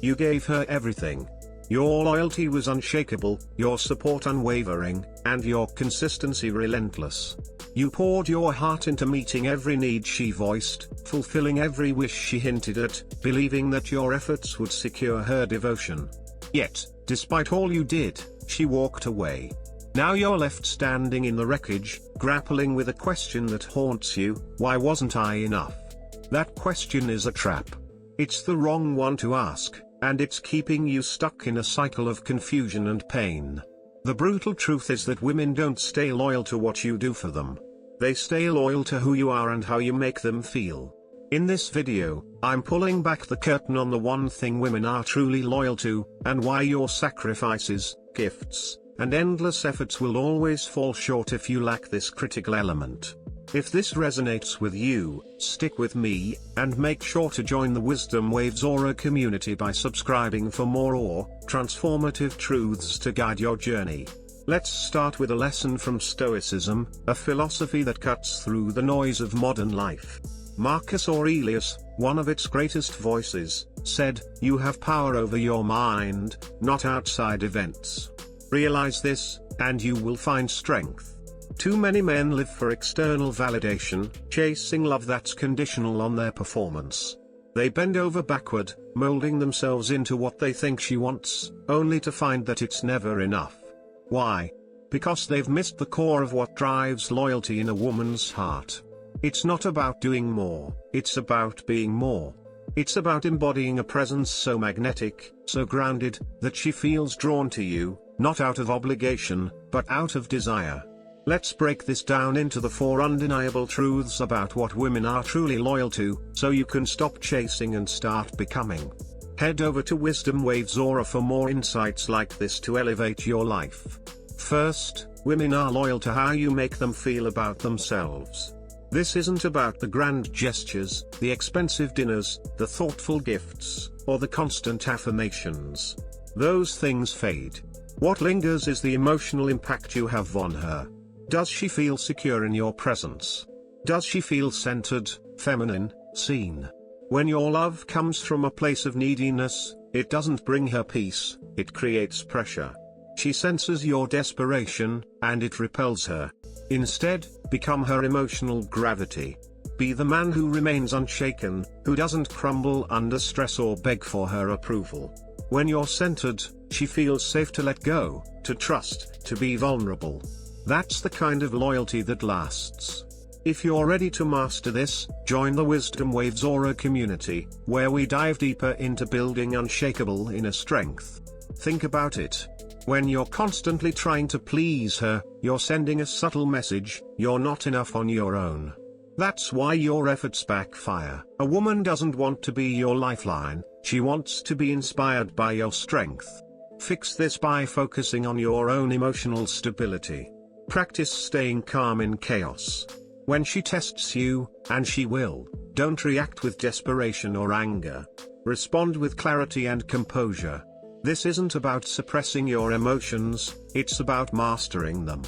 You gave her everything. Your loyalty was unshakable, your support unwavering, and your consistency relentless. You poured your heart into meeting every need she voiced, fulfilling every wish she hinted at, believing that your efforts would secure her devotion. Yet, despite all you did, she walked away. Now you're left standing in the wreckage, grappling with a question that haunts you: why wasn't I enough? That question is a trap. It's the wrong one to ask, and it's keeping you stuck in a cycle of confusion and pain. The brutal truth is that women don't stay loyal to what you do for them. They stay loyal to who you are and how you make them feel. In this video, I'm pulling back the curtain on the one thing women are truly loyal to, and why your sacrifices, gifts, and endless efforts will always fall short if you lack this critical element. If this resonates with you, stick with me, and make sure to join the Wisdom Waves Aura community by subscribing for more transformative truths to guide your journey. Let's start with a lesson from Stoicism, a philosophy that cuts through the noise of modern life. Marcus Aurelius, one of its greatest voices, said, "You have power over your mind, not outside events. Realize this, and you will find strength." Too many men live for external validation, chasing love that's conditional on their performance. They bend over backward, molding themselves into what they think she wants, only to find that it's never enough. Why? Because they've missed the core of what drives loyalty in a woman's heart. It's not about doing more, it's about being more. It's about embodying a presence so magnetic, so grounded, that she feels drawn to you, not out of obligation, but out of desire. Let's break this down into the 4 undeniable truths about what women are truly loyal to, so you can stop chasing and start becoming. Head over to Wisdom Waves Aura for more insights like this to elevate your life. First, women are loyal to how you make them feel about themselves. This isn't about the grand gestures, the expensive dinners, the thoughtful gifts, or the constant affirmations. Those things fade. What lingers is the emotional impact you have on her. Does she feel secure in your presence? Does she feel centered, feminine, seen? When your love comes from a place of neediness, it doesn't bring her peace, it creates pressure. She senses your desperation, and it repels her. Instead, become her emotional gravity. Be the man who remains unshaken, who doesn't crumble under stress or beg for her approval. When you're centered, she feels safe to let go, to trust, to be vulnerable. That's the kind of loyalty that lasts. If you're ready to master this, join the Wisdom Waves Aura community, where we dive deeper into building unshakable inner strength. Think about it. When you're constantly trying to please her, you're sending a subtle message: you're not enough on your own. That's why your efforts backfire. A woman doesn't want to be your lifeline, she wants to be inspired by your strength. Fix this by focusing on your own emotional stability. Practice staying calm in chaos. When she tests you, and she will, don't react with desperation or anger. Respond with clarity and composure. This isn't about suppressing your emotions, it's about mastering them.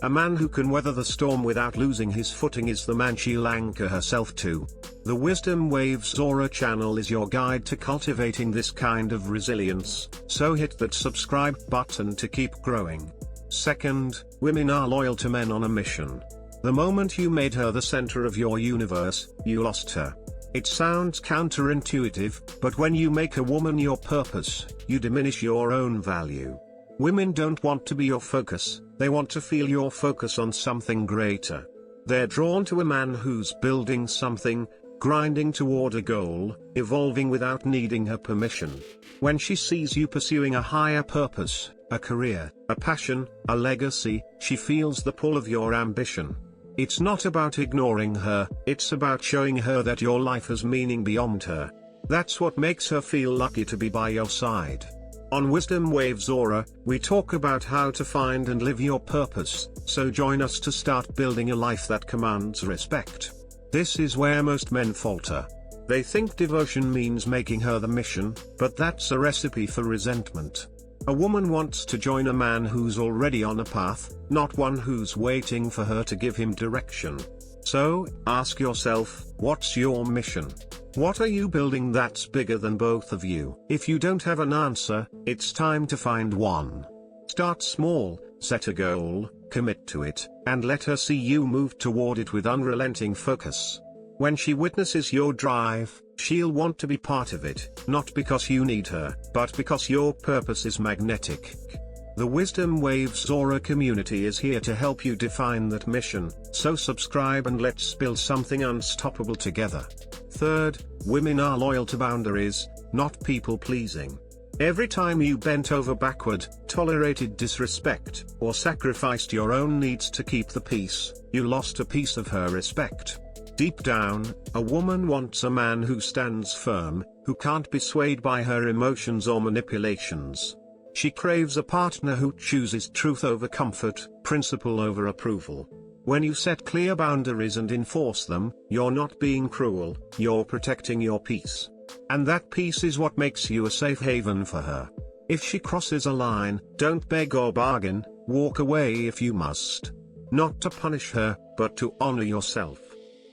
A man who can weather the storm without losing his footing is the man she'll anchor herself to. The Wisdom Waves Aura channel is your guide to cultivating this kind of resilience, so hit that subscribe button to keep growing. Second, women are loyal to men on a mission. The moment you made her the center of your universe, you lost her. It sounds counterintuitive, but when you make a woman your purpose, you diminish your own value. Women don't want to be your focus, they want to feel your focus on something greater. They're drawn to a man who's building something, grinding toward a goal, evolving without needing her permission. When she sees you pursuing a higher purpose, a career, a passion, a legacy, she feels the pull of your ambition. It's not about ignoring her, it's about showing her that your life has meaning beyond her. That's what makes her feel lucky to be by your side. On Wisdom Waves Aura, we talk about how to find and live your purpose, so join us to start building a life that commands respect. This is where most men falter. They think devotion means making her the mission, but that's a recipe for resentment. A woman wants to join a man who's already on a path, not one who's waiting for her to give him direction. So, ask yourself, what's your mission? What are you building that's bigger than both of you? If you don't have an answer, it's time to find one. Start small, set a goal, commit to it, and let her see you move toward it with unrelenting focus. When she witnesses your drive, she'll want to be part of it, not because you need her, but because your purpose is magnetic. The Wisdom Waves Aura community is here to help you define that mission, so subscribe and let's build something unstoppable together. Third, women are loyal to boundaries, not people-pleasing. Every time you bent over backward, tolerated disrespect, or sacrificed your own needs to keep the peace, you lost a piece of her respect. Deep down, a woman wants a man who stands firm, who can't be swayed by her emotions or manipulations. She craves a partner who chooses truth over comfort, principle over approval. When you set clear boundaries and enforce them, you're not being cruel, you're protecting your peace. And that peace is what makes you a safe haven for her. If she crosses a line, don't beg or bargain, walk away if you must. Not to punish her, but to honor yourself.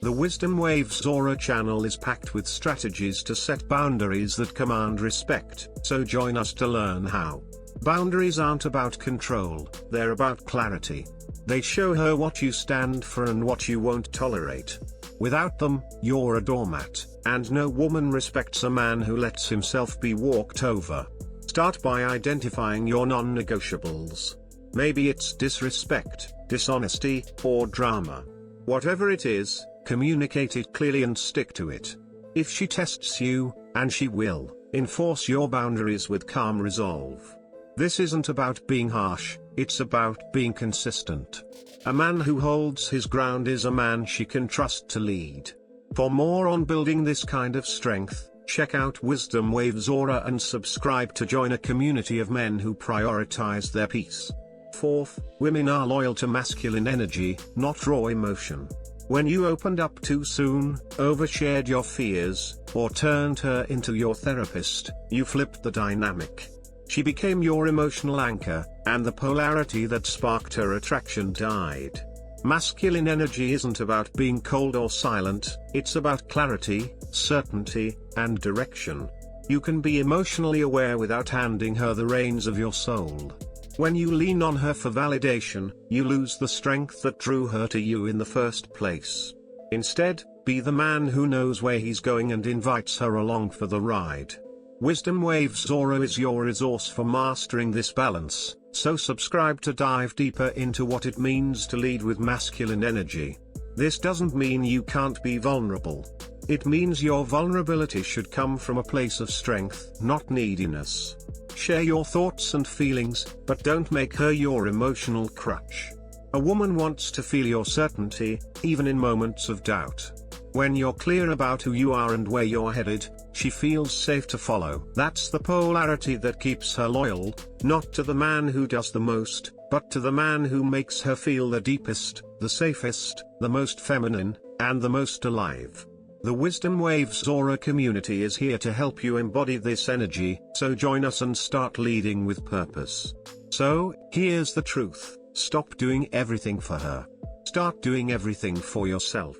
The Wisdom Waves Aura channel is packed with strategies to set boundaries that command respect, so join us to learn how. Boundaries aren't about control, they're about clarity. They show her what you stand for and what you won't tolerate. Without them, you're a doormat, and no woman respects a man who lets himself be walked over. Start by identifying your non-negotiables. Maybe it's disrespect, dishonesty, or drama. Whatever it is, communicate it clearly and stick to it. If she tests you, and she will, enforce your boundaries with calm resolve. This isn't about being harsh, it's about being consistent. A man who holds his ground is a man she can trust to lead. For more on building this kind of strength, check out Wisdom Waves Aura and subscribe to join a community of men who prioritize their peace. Fourth, women are loyal to masculine energy, not raw emotion. When you opened up too soon, overshared your fears, or turned her into your therapist, you flipped the dynamic. She became your emotional anchor, and the polarity that sparked her attraction died. Masculine energy isn't about being cold or silent, it's about clarity, certainty, and direction. You can be emotionally aware without handing her the reins of your soul. When you lean on her for validation, you lose the strength that drew her to you in the first place. Instead, be the man who knows where he's going and invites her along for the ride. Wisdom Waves Aura is your resource for mastering this balance, so subscribe to dive deeper into what it means to lead with masculine energy. This doesn't mean you can't be vulnerable. It means your vulnerability should come from a place of strength, not neediness. Share your thoughts and feelings, but don't make her your emotional crutch. A woman wants to feel your certainty, even in moments of doubt. When you're clear about who you are and where you're headed, she feels safe to follow. That's the polarity that keeps her loyal, not to the man who does the most, but to the man who makes her feel the deepest, the safest, the most feminine, and the most alive. The Wisdom Waves Aura community is here to help you embody this energy, so join us and start leading with purpose. So, here's the truth: stop doing everything for her. Start doing everything for yourself.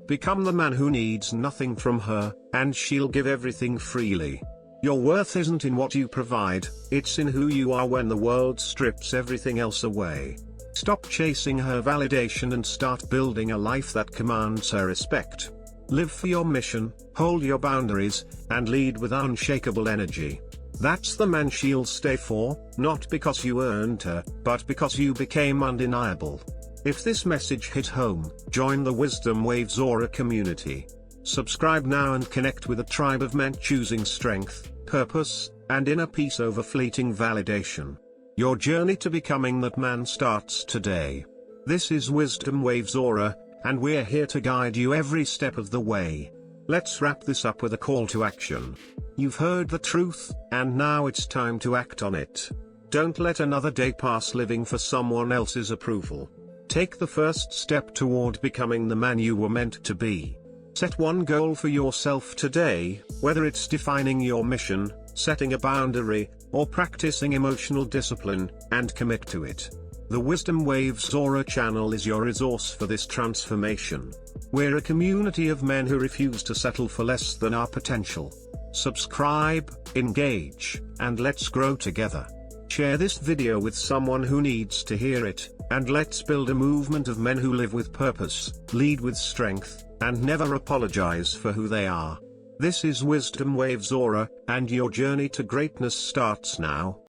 Become the man who needs nothing from her, and she'll give everything freely. Your worth isn't in what you provide, it's in who you are when the world strips everything else away. Stop chasing her validation and start building a life that commands her respect. Live for your mission, hold your boundaries, and lead with unshakable energy. That's the man she'll stay for, not because you earned her, but because you became undeniable. If this message hit home, join the Wisdom Waves Aura community. Subscribe now and connect with a tribe of men choosing strength, purpose, and inner peace over fleeting validation. Your journey to becoming that man starts today. This is Wisdom Waves Aura, and we're here to guide you every step of the way. Let's wrap this up with a call to action. You've heard the truth, and now it's time to act on it. Don't let another day pass living for someone else's approval. Take the first step toward becoming the man you were meant to be. Set one goal for yourself today, whether it's defining your mission, setting a boundary, or practicing emotional discipline, and commit to it. The Wisdom Waves Aura channel is your resource for this transformation. We're a community of men who refuse to settle for less than our potential. Subscribe, engage, and let's grow together. Share this video with someone who needs to hear it, and let's build a movement of men who live with purpose, lead with strength, and never apologize for who they are. This is WisdomWavesAura, and your journey to greatness starts now.